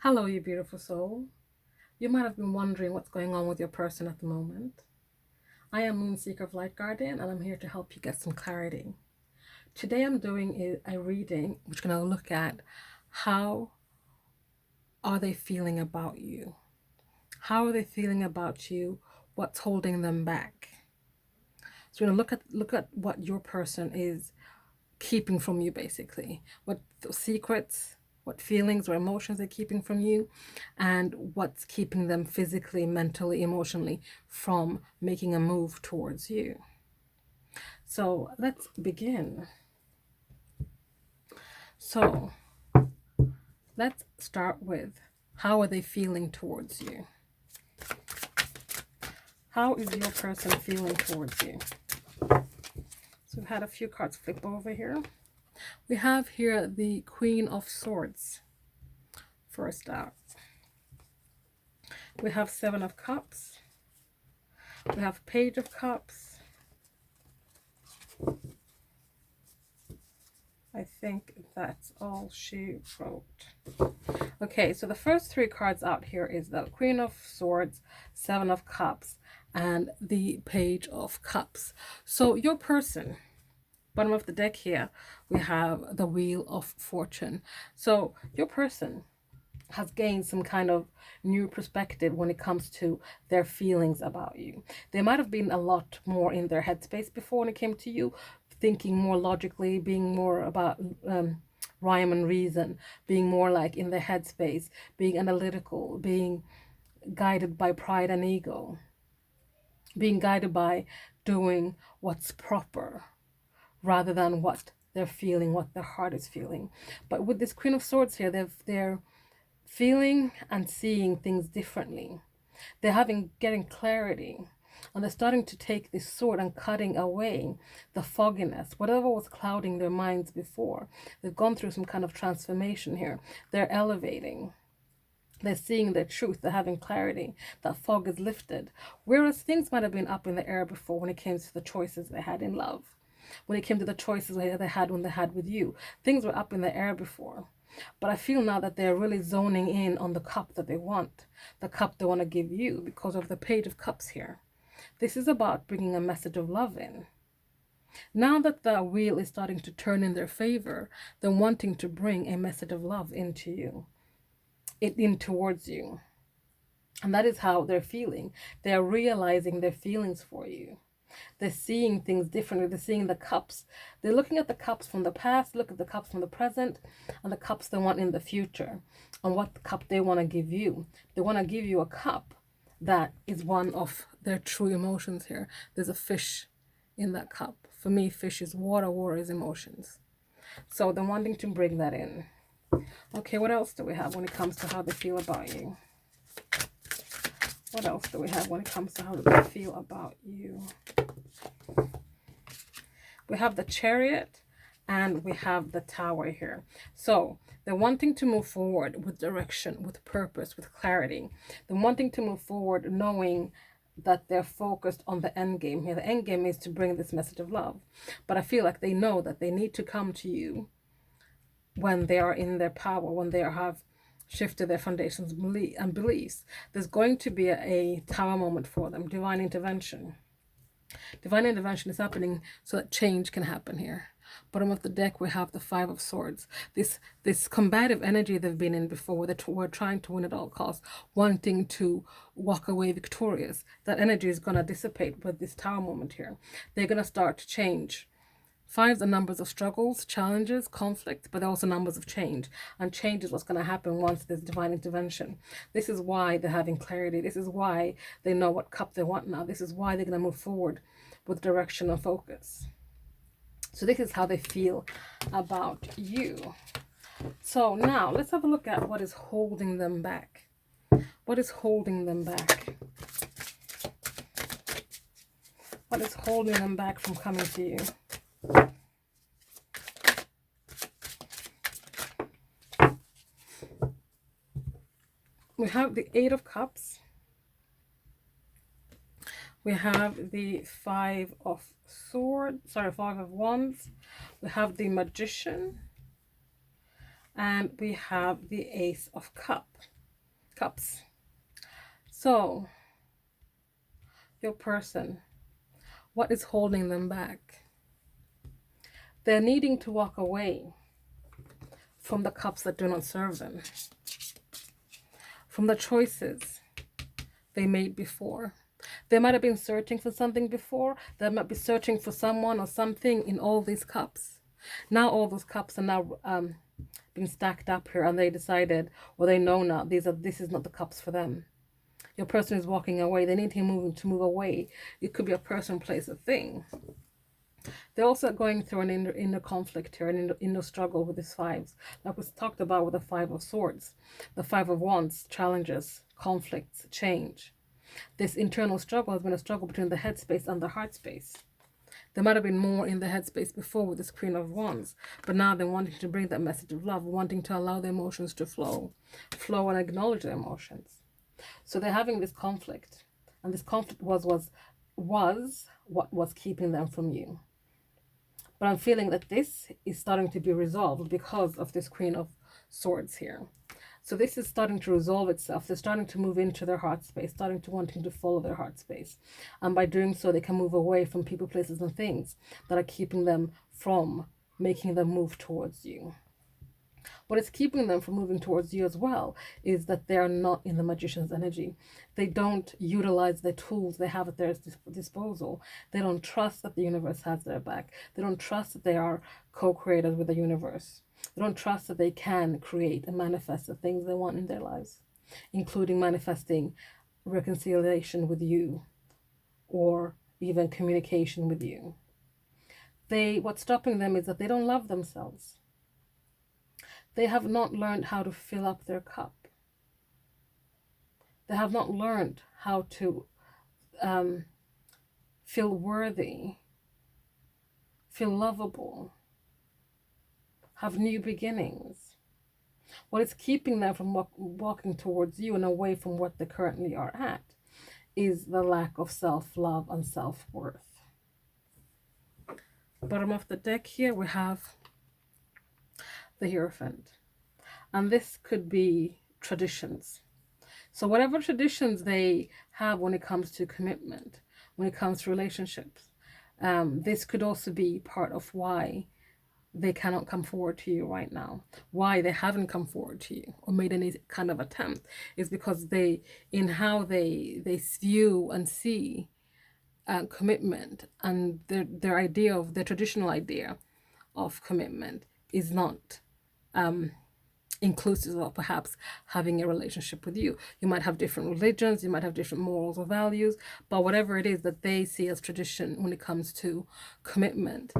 Hello, you beautiful soul. You might have been wondering what's going on with your person at the moment. I am Moonseeker of Light Guardian, and I'm here to help you get some clarity. Today I'm doing a reading which is going to look at how are they feeling about you? How are they feeling about you? What's holding them back? So we're going to look at what your person is keeping from you, basically. What secrets, what feelings or emotions they're keeping from you, and what's keeping them physically, mentally, emotionally from making a move towards you. So let's begin. So let's start with, how are they feeling towards you? How is your person feeling towards you? So we've had a few cards flip over here. We have here the Queen of Swords first out. We have Seven of Cups. We have Page of Cups. I think that's all she wrote. Okay, so the first three cards out here is the Queen of Swords, Seven of Cups, and the Page of Cups. So your person, bottom of the deck here, we have the Wheel of Fortune. So your person has gained some kind of new perspective when it comes to their feelings about you. They might have been a lot more in their headspace before when it came to you, thinking more logically, being more about rhyme and reason, being more like in their headspace, being analytical, being guided by pride and ego, being guided by doing what's proper rather than what they're feeling, what their heart is feeling. But with this Queen of Swords here, they're feeling and seeing things differently. They're getting clarity, and they're starting to take this sword and cutting away the fogginess, whatever was clouding their minds before. They've gone through some kind of transformation here. They're elevating. They're seeing their truth. They're having clarity. That fog is lifted. Whereas things might have been up in the air before when it came to the choices they had in love. When it came to the choices they had when they had with you. Things were up in the air before. But I feel now that they're really zoning in on the cup that they want. The cup they want to give you because of the Page of Cups here. This is about bringing a message of love in. Now that the wheel is starting to turn in their favor, they're wanting to bring a message of love into you. In towards you. And that is how they're feeling. They're realizing their feelings for you. They're seeing things differently. They're seeing the cups. They're looking at the cups from the past, look at the cups from the present, and the cups they want in the future, and what cup they want to give you. They want to give you a cup that is one of their true emotions here. There's a fish in that cup. For me, fish is water, water is emotions. So they're wanting to bring that in. Okay, what else do we have when it comes to how they feel about you? What else do we have when it comes to how they feel about you? We have the Chariot and we have the Tower here. So they're wanting to move forward with direction, with purpose, with clarity. They're wanting to move forward knowing that they're focused on the end game here. The end game is to bring this message of love. But I feel like they know that they need to come to you when they are in their power, when they have shifted their foundations and beliefs. There's going to be a tower moment for them, divine intervention. Divine intervention is happening so that change can happen here. Bottom of the deck, we have the Five of Swords. This combative energy they've been in before, that we're trying to win at all costs, wanting to walk away victorious. That energy is going to dissipate with this tower moment here. They're going to start to change. Fives are numbers of struggles, challenges, conflict, but they're also numbers of change. And change is what's going to happen once there's divine intervention. This is why they're having clarity. This is why they know what cup they want now. This is why they're going to move forward with direction and focus. So this is how they feel about you. So now let's have a look at what is holding them back. What is holding them back? What is holding them back from coming to you? We have the Eight of Cups. We have the Five of Wands. We have the Magician. And we have the Ace of Cups. Cups. So, your person, what is holding them back? They're needing to walk away from the cups that do not serve them, from the choices they made before. They might have been searching for something before. They might be searching for someone or something in all these cups. Now all those cups are now being stacked up here, and they decided, or they know now, this is not the cups for them. Your person is walking away. They need to move away. It could be a person, place, a thing. They're also going through an inner conflict here, an inner struggle with these fives, like we talked about with the Five of Swords. The Five of Wands, challenges, conflicts, change. This internal struggle has been a struggle between the headspace and the heart space. There might have been more in the headspace before with this Queen of Wands, but now they're wanting to bring that message of love, wanting to allow the emotions to flow and acknowledge the emotions. So they're having this conflict, and this conflict was what was keeping them from you. But I'm feeling that this is starting to be resolved because of this Queen of Swords here. So this is starting to resolve itself. They're starting to move into their heart space, starting to wanting to follow their heart space. And by doing so, they can move away from people, places, and things that are keeping them from making them move towards you. What is keeping them from moving towards you as well is that they are not in the Magician's energy. They don't utilize the tools they have at their disposal. They don't trust that the universe has their back. They don't trust that they are co-creators with the universe. They don't trust that they can create and manifest the things they want in their lives, including manifesting reconciliation with you or even communication with you. What's stopping them is that they don't love themselves. They have not learned how to fill up their cup. They have not learned how to feel worthy, feel lovable, have new beginnings. What is keeping them from walking towards you and away from what they currently are at is the lack of self-love and self-worth. Bottom of the deck here, we have the Hierophant. And this could be traditions. So whatever traditions they have when it comes to commitment, when it comes to relationships, this could also be part of why they cannot come forward to you right now. Why they haven't come forward to you or made any kind of attempt is because in how they view and see commitment, and their idea of their traditional idea of commitment is not inclusive of perhaps having a relationship with you. You might have different religions, you might have different morals or values, but whatever it is that they see as tradition when it comes to commitment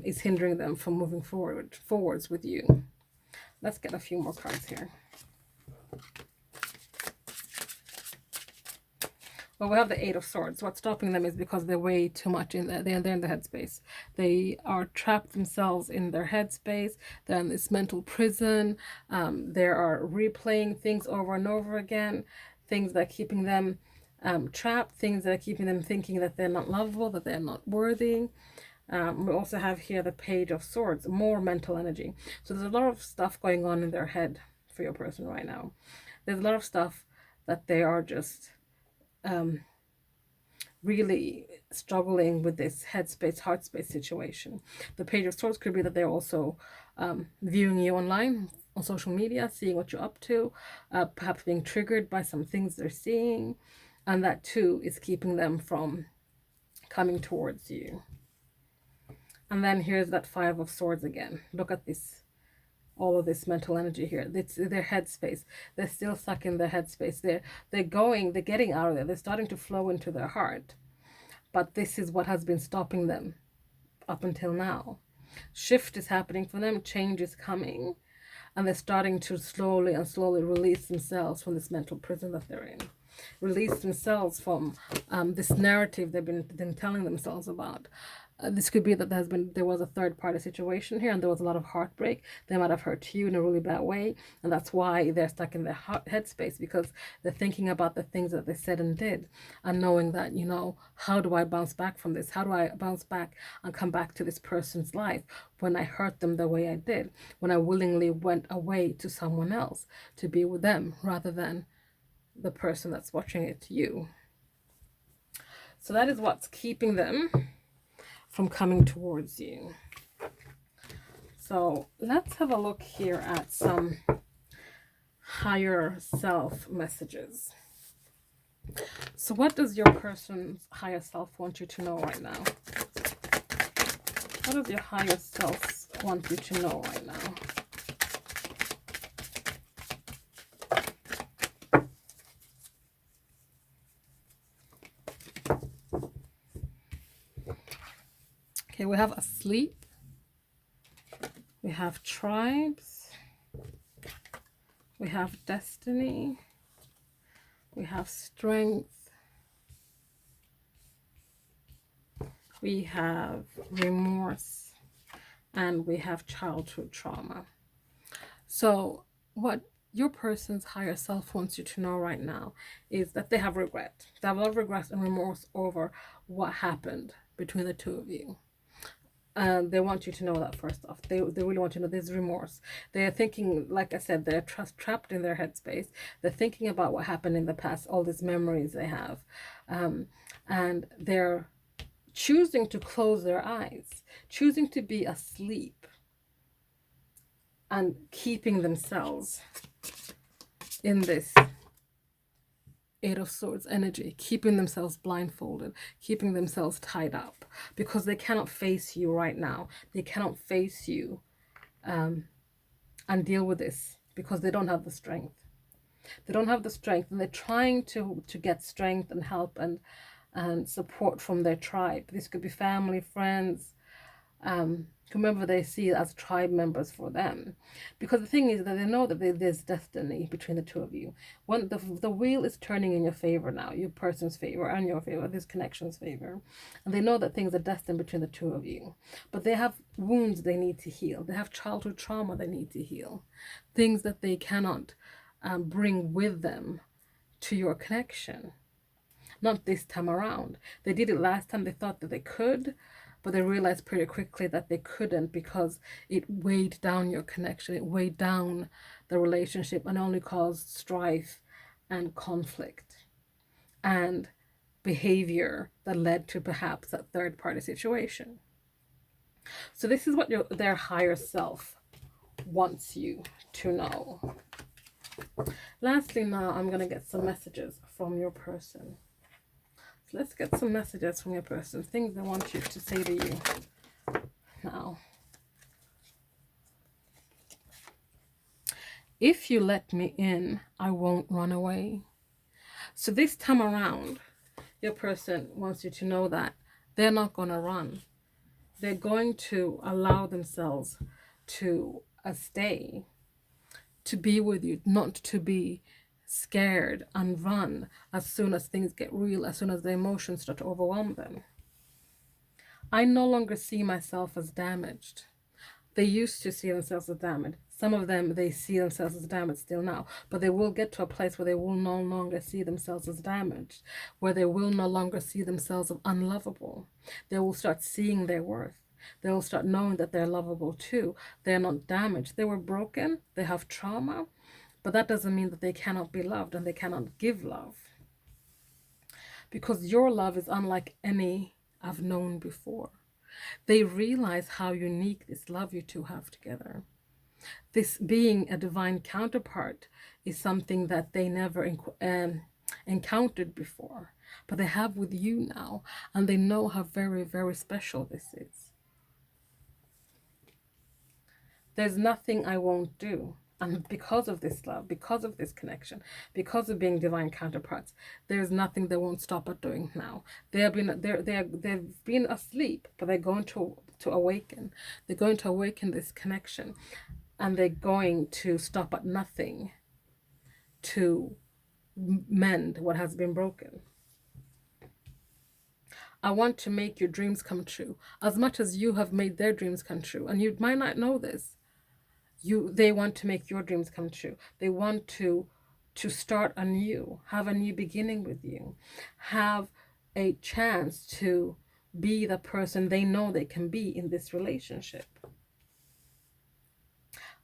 is hindering them from moving forwards with you. Let's get a few more cards here. Well, we have the Eight of Swords. What's stopping them is because they're way too much in there. They're in the headspace. They are trapped themselves in their headspace. They're in this mental prison. They are replaying things over and over again. Things that are keeping them trapped. Things that are keeping them thinking that they're not lovable, that they're not worthy. We also have here the Page of Swords, more mental energy. So there's a lot of stuff going on in their head for your person right now. There's a lot of stuff that they are just really struggling with this headspace, heart space situation. The Page of Swords could be that they're also viewing you online, on social media, seeing what you're up to, perhaps being triggered by some things they're seeing, and that too is keeping them from coming towards you. And then here's that Five of Swords again. Look at this. All of this mental energy here. It's their headspace. They're still stuck in their headspace. They're getting out of there. They're starting to flow into their heart. But this is what has been stopping them up until now. Shift is happening for them. Change is coming. And they're starting to slowly release themselves from this mental prison that they're in. Release themselves from this narrative they've been telling themselves about. This could be that there was a third-party situation here, and there was a lot of heartbreak. They might have hurt you in a really bad way, and that's why they're stuck in their headspace, because they're thinking about the things that they said and did, and knowing that, you know, how do I bounce back from this? How do I bounce back and come back to this person's life when I hurt them the way I did, when I willingly went away to someone else to be with them rather than the person that's watching it, you. So that is what's keeping them from coming towards you. So let's have a look here at some higher self messages. So what does your person's higher self want you to know right now? What does your higher self want you to know right now? Okay, we have asleep. We have tribes. We have destiny. We have strength. We have remorse. And we have childhood trauma. So what your person's higher self wants you to know right now is that they have regret. They have a lot of regret and remorse over what happened between the two of you. And they want you to know that first off. They really want you to know there's remorse. They're thinking, like I said, they're trapped in their headspace. They're thinking about what happened in the past, all these memories they have. And they're choosing to close their eyes, choosing to be asleep, and keeping themselves in this Eight of Swords energy, keeping themselves blindfolded, keeping themselves tied up, because they cannot face you right now. They cannot face you and deal with this because they don't have the strength. They don't have the strength, and they're trying to get strength and help and support from their tribe. This could be family, friends, whomever they see as tribe members for them. Because the thing is that they know that there's destiny between the two of you. When the wheel is turning in your favor now, your person's favor and your favor, this connection's favor. And they know that things are destined between the two of you. But they have wounds they need to heal. They have childhood trauma they need to heal. Things that they cannot bring with them to your connection. Not this time around. They did it last time. They thought that they could, but they realized pretty quickly that they couldn't because it weighed down your connection. It weighed down the relationship and only caused strife and conflict and behavior that led to perhaps that third-party situation. So this is what their higher self wants you to know. Lastly, now I'm going to get some messages from your person. So let's get some messages from your person, things they want you to say to you now. If you let me in, I won't run away. So this time around, your person wants you to know that they're not going to run. They're going to allow themselves to stay, to be with you, not to be scared and run as soon as things get real, as soon as the emotions start to overwhelm them. I no longer see myself as damaged. They used to see themselves as damaged. Some of them, they see themselves as damaged still now, but they will get to a place where they will no longer see themselves as damaged, where they will no longer see themselves as unlovable. They will start seeing their worth. They will start knowing that they're lovable too. They're not damaged. They were broken. They have trauma. But that doesn't mean that they cannot be loved and they cannot give love. Because your love is unlike any I've known before. They realize how unique this love you two have together. This being a divine counterpart is something that they never encountered before. But they have with you now. And they know how very, very special this is. There's nothing I won't do. And because of this love, because of this connection, because of being divine counterparts, there's nothing they won't stop at doing now. They've been asleep, but they're going to awaken. They're going to awaken this connection, and they're going to stop at nothing to mend what has been broken. I want to make your dreams come true as much as you have made their dreams come true, and you might not know this. They want to make your dreams come true. They want to start anew, have a new beginning with you, have a chance to be the person they know they can be in this relationship.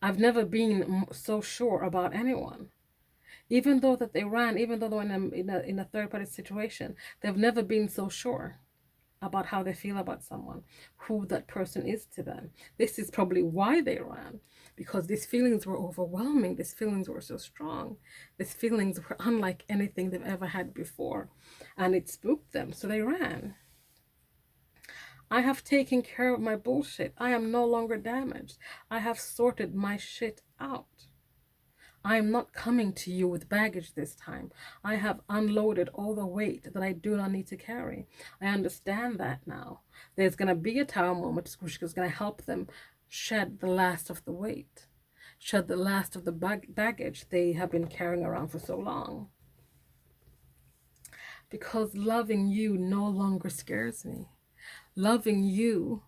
I've never been so sure about anyone. Even though that they ran, even though they're in a third-party situation, they've never been so sure about how they feel about someone, who that person is to them. This is probably why they ran, because these feelings were overwhelming. These feelings were so strong. These feelings were unlike anything they've ever had before, and it spooked them, so they ran. I have taken care of my bullshit. I am no longer damaged. I have sorted my shit out. I am not coming to you with baggage this time. I have unloaded all the weight that I do not need to carry. I understand that now. There's going to be a Tower moment which is going to help them shed the last of the weight, shed the last of the baggage they have been carrying around for so long. Because loving you no longer scares me. Loving you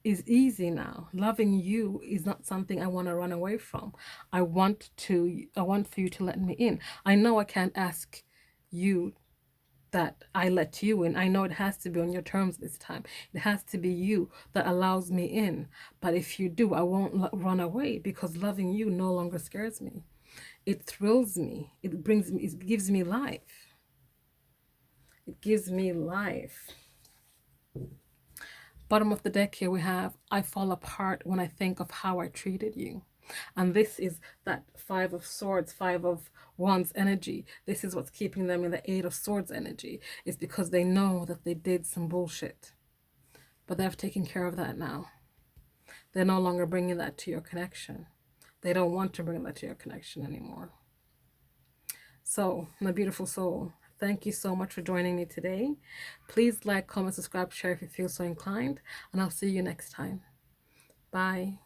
is easy now. Loving you is not something I want to run away from. I want for you to let me in. I know I can't ask you that I let you in. I know it has to be on your terms this time. It has to be you that allows me in. But if you do, I won't run away, because loving you no longer scares me. It thrills me. It gives me life. It gives me life. Bottom of the deck here we have, I fall apart when I think of how I treated you. And this is that 5 of Swords, 5 of Wands energy. This is what's keeping them in the 8 of Swords energy. It's because they know that they did some bullshit. But they've taken care of that now. They're no longer bringing that to your connection. They don't want to bring that to your connection anymore. So, my beautiful soul, thank you so much for joining me today. Please like, comment, subscribe, share if you feel so inclined, and I'll see you next time. Bye.